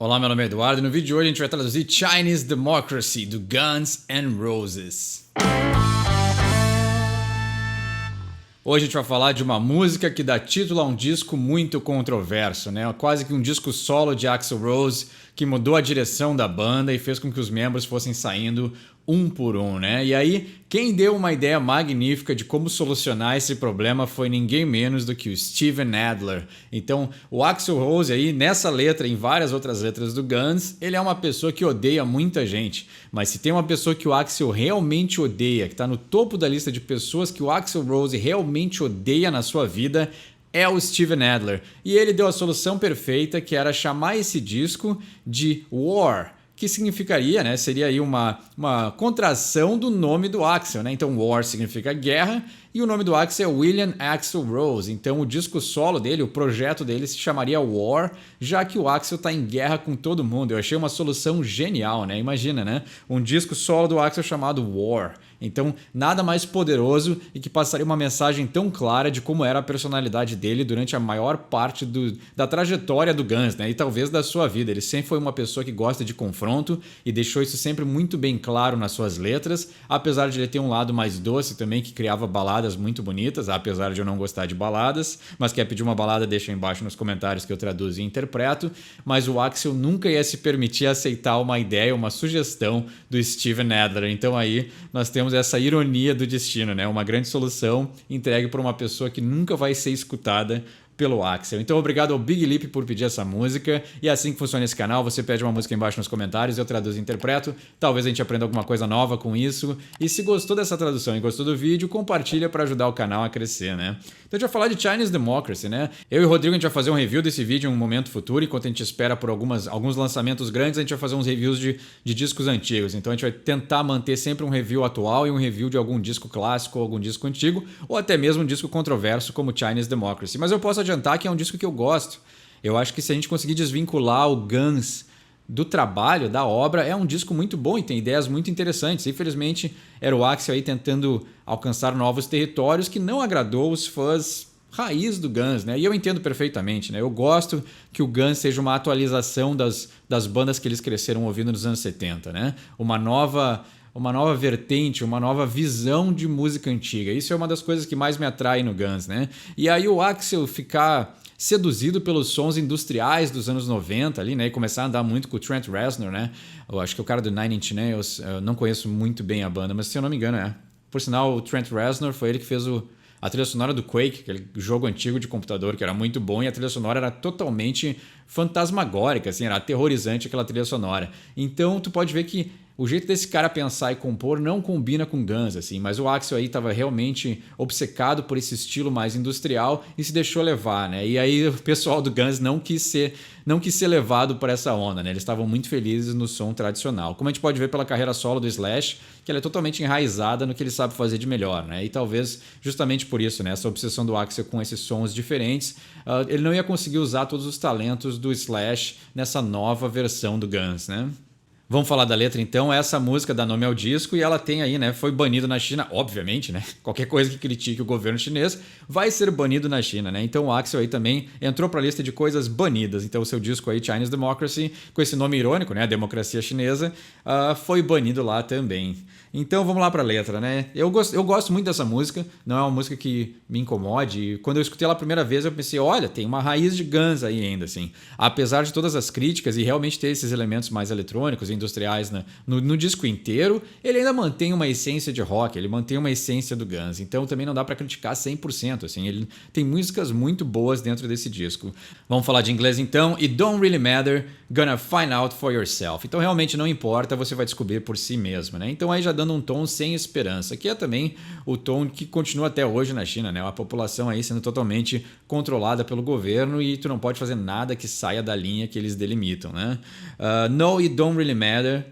Olá, meu nome é Eduardo e no vídeo de hoje a gente vai traduzir Chinese Democracy, do Guns N' Roses. Hoje a gente vai falar de uma música que dá título a um disco muito controverso, né? Quase que um disco solo de Axl Rose que mudou a direção da banda e fez com que os membros fossem saindo um por um, né? E aí, quem deu uma ideia magnífica de como solucionar esse problema foi ninguém menos do que o Steven Adler. Então, o Axl Rose aí, nessa letra e em várias outras letras do Guns, ele é uma pessoa que odeia muita gente. Mas se tem uma pessoa que o Axl realmente odeia, que está no topo da lista de pessoas que o Axl Rose realmente odeia na sua vida, é o Steven Adler. E ele deu a solução perfeita, que era chamar esse disco de War, que significaria, né, seria aí uma contração do nome do Axl, né? Então War significa guerra e o nome do Axl é William Axl Rose. Então o disco solo dele, o projeto dele se chamaria War, já que o Axl está em guerra com todo mundo. Eu achei uma solução genial, né? Imagina, né? Um disco solo do Axl chamado War. Então, nada mais poderoso e que passaria uma mensagem tão clara de como era a personalidade dele durante a maior parte da trajetória do Guns, né? E talvez da sua vida. Ele sempre foi uma pessoa que gosta de confronto e deixou isso sempre muito bem claro nas suas letras, apesar de ele ter um lado mais doce também, que criava baladas muito bonitas, apesar de eu não gostar de baladas, mas quer pedir uma balada, deixa aí embaixo nos comentários que eu traduzo e interpreto, mas o Axl nunca ia se permitir aceitar uma ideia, uma sugestão do Steven Adler. Então aí nós temos essa ironia do destino, né? Uma grande solução entregue por uma pessoa que nunca vai ser escutada pelo Axl. Então obrigado ao Big Lip por pedir essa música, e é assim que funciona esse canal. Você pede uma música embaixo nos comentários, eu traduzo e interpreto, talvez a gente aprenda alguma coisa nova com isso, e se gostou dessa tradução e gostou do vídeo, compartilha para ajudar o canal a crescer, né? Então a gente vai falar de Chinese Democracy, né? Eu e o Rodrigo a gente vai fazer um review desse vídeo em um momento futuro, enquanto a gente espera por alguns lançamentos grandes, a gente vai fazer uns reviews de discos antigos. Então a gente vai tentar manter sempre um review atual e um review de algum disco clássico ou algum disco antigo, ou até mesmo um disco controverso como Chinese Democracy. Mas eu posso adiantar que é um disco que eu gosto. Eu acho que se a gente conseguir desvincular o Guns do trabalho, da obra, é um disco muito bom e tem ideias muito interessantes. Infelizmente, era o Axl aí tentando alcançar novos territórios que não agradou os fãs raiz do Guns, né? E eu entendo perfeitamente, né? Eu gosto que o Guns seja uma atualização das bandas que eles cresceram ouvindo nos anos 70, né? Uma nova vertente, uma nova visão de música antiga. Isso é uma das coisas que mais me atrai no Guns, né? E aí o Axl ficar seduzido pelos sons industriais dos anos 90 ali, né? E começar a andar muito com o Trent Reznor, né? Eu acho que é o cara do Nine Inch Nails, eu não conheço muito bem a banda, mas se eu não me engano é. Por sinal, o Trent Reznor foi ele que fez a trilha sonora do Quake, aquele jogo antigo de computador que era muito bom, e a trilha sonora era totalmente fantasmagórica, assim, era aterrorizante aquela trilha sonora. Então tu pode ver que o jeito desse cara pensar e compor não combina com Guns, assim, mas o Axl aí estava realmente obcecado por esse estilo mais industrial e se deixou levar, né? E aí o pessoal do Guns não quis ser levado por essa onda, né? Eles estavam muito felizes no som tradicional. Como a gente pode ver pela carreira solo do Slash, que ela é totalmente enraizada no que ele sabe fazer de melhor, né? E talvez justamente por isso, né? Essa obsessão do Axl com esses sons diferentes, ele não ia conseguir usar todos os talentos do Slash nessa nova versão do Guns, né? Vamos falar da letra então. Essa música dá nome ao disco e ela tem aí, né? Foi banido na China, obviamente, né? Qualquer coisa que critique o governo chinês vai ser banido na China, né? Então o Axl aí também entrou para a lista de coisas banidas. Então o seu disco aí, Chinese Democracy, com esse nome irônico, né? A democracia chinesa, foi banido lá também. Então vamos lá para a letra, né? Eu gosto muito dessa música, não é uma música que me incomode. Quando eu escutei ela a primeira vez, eu pensei, olha, tem uma raiz de Guns aí ainda, assim. Apesar de todas as críticas e realmente ter esses elementos mais eletrônicos e industriais no disco inteiro, ele ainda mantém uma essência de rock, ele mantém uma essência do Guns. Então também não dá para criticar 100%, assim. Ele tem músicas muito boas dentro desse disco. Vamos falar de inglês então. It don't really matter, gonna find out for yourself. Então realmente não importa, você vai descobrir por si mesmo, né? Então aí já dando um tom sem esperança, que é também o tom que continua até hoje na China, né? A população aí sendo totalmente controlada pelo governo e tu não pode fazer nada que saia da linha que eles delimitam, né? No, it don't really matter.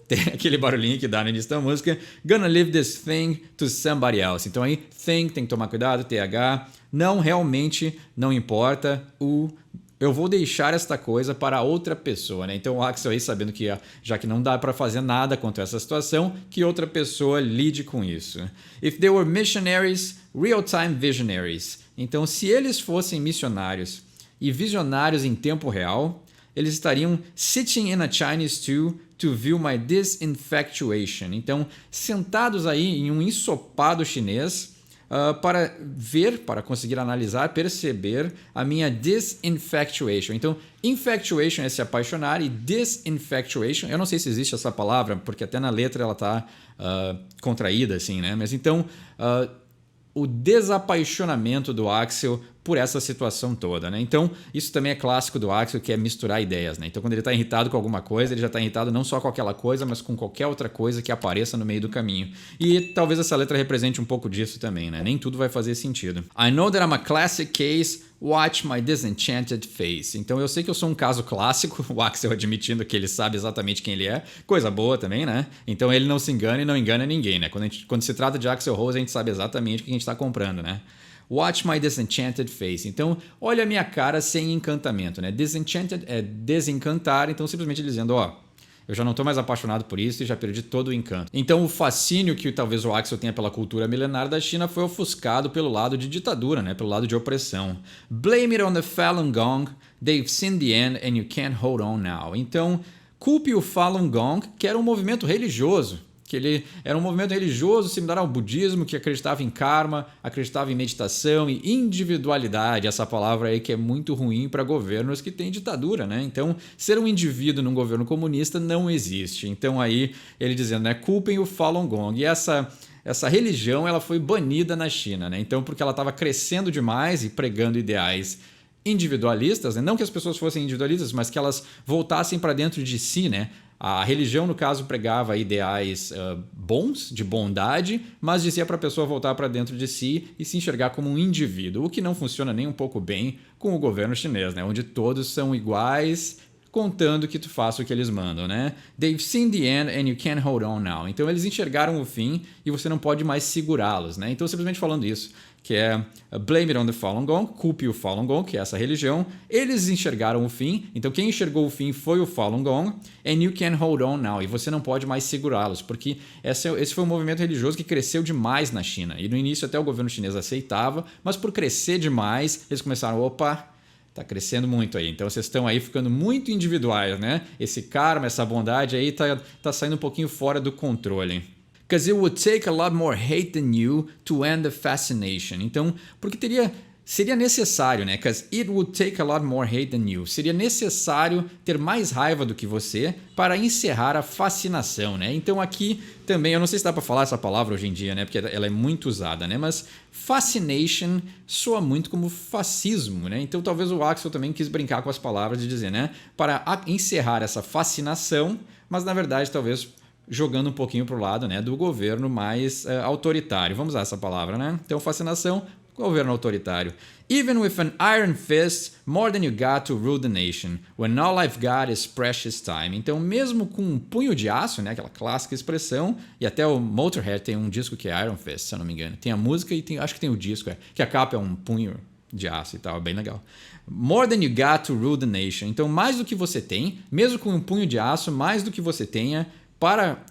Tem aquele barulhinho que dá no início da música. Gonna leave this thing to somebody else. Então aí, thing, tem que tomar cuidado, TH. Não, realmente, não importa. Eu vou deixar esta coisa para outra pessoa, né? Então o Axl aí sabendo que já que não dá para fazer nada contra essa situação, que outra pessoa lide com isso. If they were missionaries, real-time visionaries. Então se eles fossem missionários e visionários em tempo real, eles estariam sitting in a Chinese stew to view my disinfatuation. Então, sentados aí em um ensopado chinês para ver, para conseguir analisar, perceber a minha disinfatuation. Então, infatuation é se apaixonar e disinfatuation, eu não sei se existe essa palavra, porque até na letra ela está contraída assim, né? Mas então, o desapaixonamento do Axel por essa situação toda, né? Então, isso também é clássico do Axel, que é misturar ideias, né? Então, quando ele está irritado com alguma coisa, ele já está irritado não só com aquela coisa, mas com qualquer outra coisa que apareça no meio do caminho. E talvez essa letra represente um pouco disso também, né? Nem tudo vai fazer sentido. I know that I'm a classic case, watch my disenchanted face. Então, eu sei que eu sou um caso clássico, o Axel admitindo que ele sabe exatamente quem ele é. Coisa boa também, né? Então, ele não se engana e não engana ninguém, né? Quando se trata de Axl Rose, a gente sabe exatamente o que a gente está comprando, né? Watch my disenchanted face. Então, olha a minha cara sem encantamento, né? Disenchanted é desencantar, então simplesmente dizendo, eu já não estou mais apaixonado por isso e já perdi todo o encanto. Então, o fascínio que talvez o Axel tenha pela cultura milenar da China foi ofuscado pelo lado de ditadura, né? Pelo lado de opressão. Blame it on the Falun Gong. They've seen the end and you can't hold on now. Então, culpe o Falun Gong, que era um movimento religioso. Que ele era um movimento religioso similar ao budismo, que acreditava em karma, acreditava em meditação e individualidade, essa palavra aí que é muito ruim para governos que têm ditadura, né? Então, ser um indivíduo num governo comunista não existe. Então, aí ele dizendo, né, culpem o Falun Gong. E essa religião ela foi banida na China, né? Então, porque ela estava crescendo demais e pregando ideais individualistas, né? Não que as pessoas fossem individualistas, mas que elas voltassem para dentro de si, né? A religião, no caso, pregava ideais bons, de bondade, mas dizia para a pessoa voltar para dentro de si e se enxergar como um indivíduo, o que não funciona nem um pouco bem com o governo chinês, né? Onde todos são iguais, contando que tu faça o que eles mandam, né? They've seen the end and you can't hold on now. Então eles enxergaram o fim e você não pode mais segurá-los, né? Então simplesmente falando isso, que é blame it on the Falun Gong, culpe o Falun Gong, que é essa religião. Eles enxergaram o fim, então quem enxergou o fim foi o Falun Gong, and you can't hold on now, e você não pode mais segurá-los, porque esse foi um movimento religioso que cresceu demais na China, e no início até o governo chinês aceitava, mas por crescer demais, eles começaram, tá crescendo muito aí, então vocês estão aí ficando muito individuais, né? Esse karma, essa bondade aí tá saindo um pouquinho fora do controle. Because it would take a lot more hate than you to end the fascination. Então, porque seria necessário, né? Because it would take a lot more hate than you. Seria necessário ter mais raiva do que você para encerrar a fascinação, né? Então aqui também, eu não sei se dá para falar essa palavra hoje em dia, né? Porque ela é muito usada, né? Mas fascination soa muito como fascismo, né? Então talvez o Axel também quis brincar com as palavras de dizer, né? Para encerrar essa fascinação, mas na verdade talvez jogando um pouquinho para o lado, né, do governo mais autoritário. Vamos usar essa palavra, né? Então, fascinação, governo autoritário. Even with an iron fist, more than you got to rule the nation, when all I've got is precious time. Então, mesmo com um punho de aço, né, aquela clássica expressão, e até o Motorhead tem um disco que é Iron Fist, se eu não me engano. Tem a música e acho que tem o disco, que a capa é um punho de aço e tal, é bem legal. More than you got to rule the nation. Então, mais do que você tem, mesmo com um punho de aço, mais do que você tenha para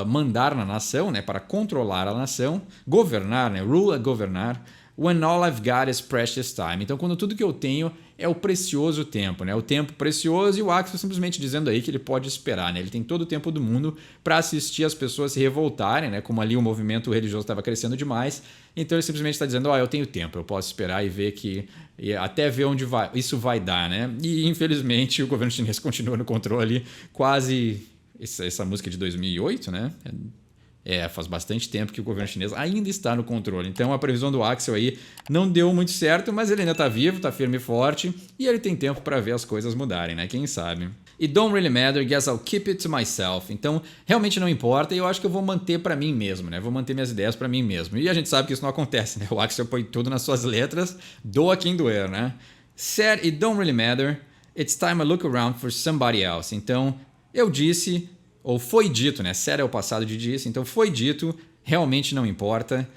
mandar na nação, né, para controlar a nação, governar, né, rule é governar, when all I've got is precious time. Então, quando tudo que eu tenho é o precioso tempo, né, o tempo precioso, e o Axel simplesmente dizendo aí que ele pode esperar, né, ele tem todo o tempo do mundo para assistir as pessoas se revoltarem, né, como ali o movimento religioso estava crescendo demais, então ele simplesmente está dizendo, eu tenho tempo, eu posso esperar e ver até ver onde isso vai dar, né, e infelizmente o governo chinês continua no controle quase. Essa música é de 2008, né? Faz bastante tempo que o governo chinês ainda está no controle. Então a previsão do Axel aí não deu muito certo, mas ele ainda está vivo, está firme e forte, e ele tem tempo para ver as coisas mudarem, né? Quem sabe? It don't really matter, guess I'll keep it to myself. Então, realmente não importa e eu acho que eu vou manter para mim mesmo, né? Vou manter minhas ideias para mim mesmo. E a gente sabe que isso não acontece, né? O Axel põe tudo nas suas letras, doa quem doer, né? Said it don't really matter, it's time I look around for somebody else. Então, eu disse, ou foi dito, né? Said é o passado de disse, então foi dito, realmente não importa.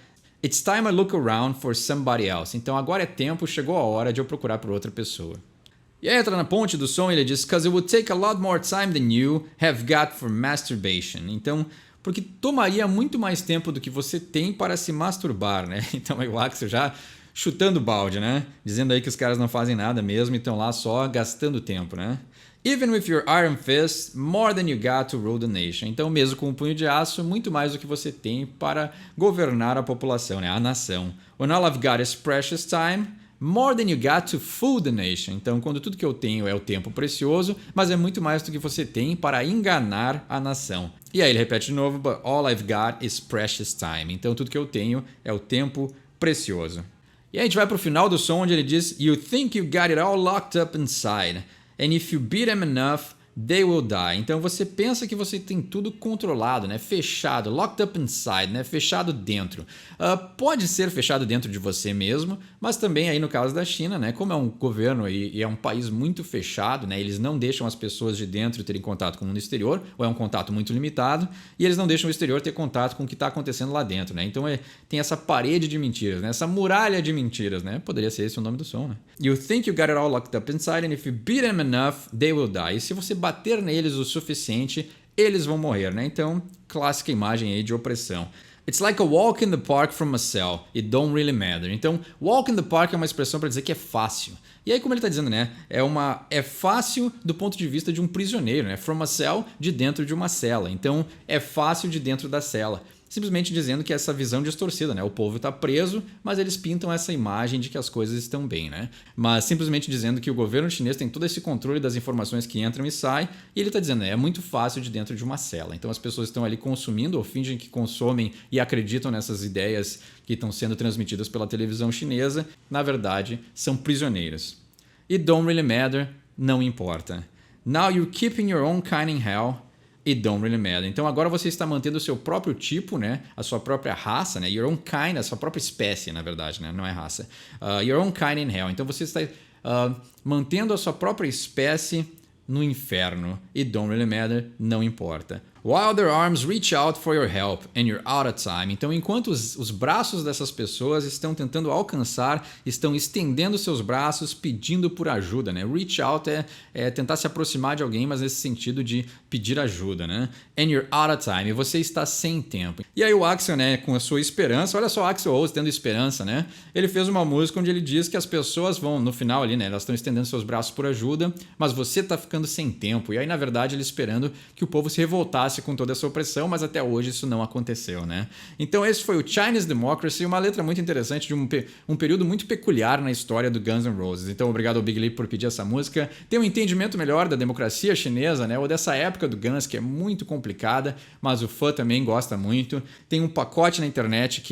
It's time I look around for somebody else. Então agora é tempo, chegou a hora de eu procurar por outra pessoa. E aí entra na ponte do som e ele diz, because it would take a lot more time than you have got for masturbation. Então, porque tomaria muito mais tempo do que você tem para se masturbar, né? Então o Axel já chutando balde, né? Dizendo aí que os caras não fazem nada mesmo e estão lá só gastando tempo, né? Even with your iron fist, more than you got to rule the nation. Então, mesmo com um punho de aço, muito mais do que você tem para governar a população, né? A nação. When all I've got is precious time, more than you got to fool the nation. Então, quando tudo que eu tenho é o tempo precioso, mas é muito mais do que você tem para enganar a nação. E aí ele repete de novo, but all I've got is precious time. Então, tudo que eu tenho é o tempo precioso. E aí a gente vai para o final do som, onde ele diz, you think you got it all locked up inside. And if you beat them enough, they will die. Então você pensa que você tem tudo controlado, né? Fechado, locked up inside, né? Fechado dentro. Pode ser fechado dentro de você mesmo, mas também aí no caso da China, né? Como é um governo e é um país muito fechado, né? Eles não deixam as pessoas de dentro terem contato com o mundo exterior, ou é um contato muito limitado, e eles não deixam o exterior ter contato com o que está acontecendo lá dentro, né? Então tem essa parede de mentiras, né? Essa muralha de mentiras, né? Poderia ser esse o nome do som, né? You think you got it all locked up inside, and if you beat them enough, they will die. E se você bater neles o suficiente, eles vão morrer, né? Então, clássica imagem aí de opressão. It's like a walk in the park from a cell. It don't really matter. Então, walk in the park é uma expressão para dizer que é fácil. E aí, como ele está dizendo, né? É fácil do ponto de vista de um prisioneiro, né? From a cell, de dentro de uma cela. Então, é fácil de dentro da cela. Simplesmente dizendo que essa visão distorcida, né? O povo está preso, mas eles pintam essa imagem de que as coisas estão bem, né? Mas simplesmente dizendo que o governo chinês tem todo esse controle das informações que entram e saem, e ele está dizendo, é muito fácil de dentro de uma cela. Então as pessoas estão ali consumindo ou fingem que consomem e acreditam nessas ideias que estão sendo transmitidas pela televisão chinesa, na verdade, são prisioneiros. It don't really matter, não importa. Now you're keeping your own kind in hell. It don't really matter. Então agora você está mantendo o seu próprio tipo, né? A sua própria raça, né? Your own kind, a sua própria espécie, na verdade, né? Não é raça. Your own kind in hell. Então você está mantendo a sua própria espécie no inferno. It don't really matter, não importa. While their arms reach out for your help and you're out of time. Então, enquanto os braços dessas pessoas estão tentando alcançar, estão estendendo seus braços, pedindo por ajuda, né? Reach out é tentar se aproximar de alguém, mas nesse sentido de pedir ajuda, né? And you're out of time. E você está sem tempo. E aí o Axl, né, com a sua esperança, olha só o Axl Rose tendo esperança, né? Ele fez uma música onde ele diz que as pessoas vão, no final ali, né? Elas estão estendendo seus braços por ajuda, mas você está ficando sem tempo. E aí, na verdade, ele esperando que o povo se revoltasse com toda essa opressão, mas até hoje isso não aconteceu, né? Então esse foi o Chinese Democracy, uma letra muito interessante de um período muito peculiar na história do Guns N' Roses. Então obrigado ao Big Lip por pedir essa música. Tem um entendimento melhor da democracia chinesa, né? Ou dessa época do Guns, que é muito complicada, mas o fã também gosta muito. Tem um pacote na internet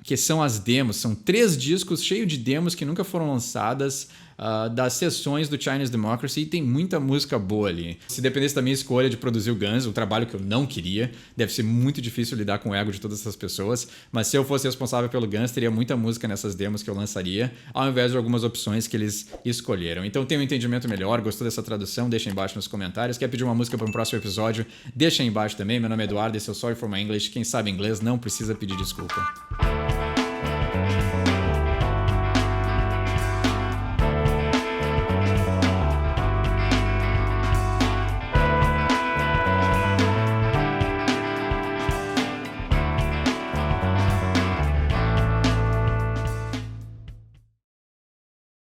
que são as demos, são 3 discos cheios de demos que nunca foram lançadas, das sessões do Chinese Democracy, e tem muita música boa ali. Se dependesse da minha escolha de produzir o Guns, o trabalho que eu não queria, deve ser muito difícil lidar com o ego de todas essas pessoas, mas se eu fosse responsável pelo Guns, teria muita música nessas demos que eu lançaria, ao invés de algumas opções que eles escolheram. Então tem um entendimento melhor, gostou dessa tradução? Deixa aí embaixo nos comentários. Quer pedir uma música para um próximo episódio? Deixa aí embaixo também. Meu nome é Eduardo, esse é o Sorry for My English. Quem sabe inglês não precisa pedir desculpa.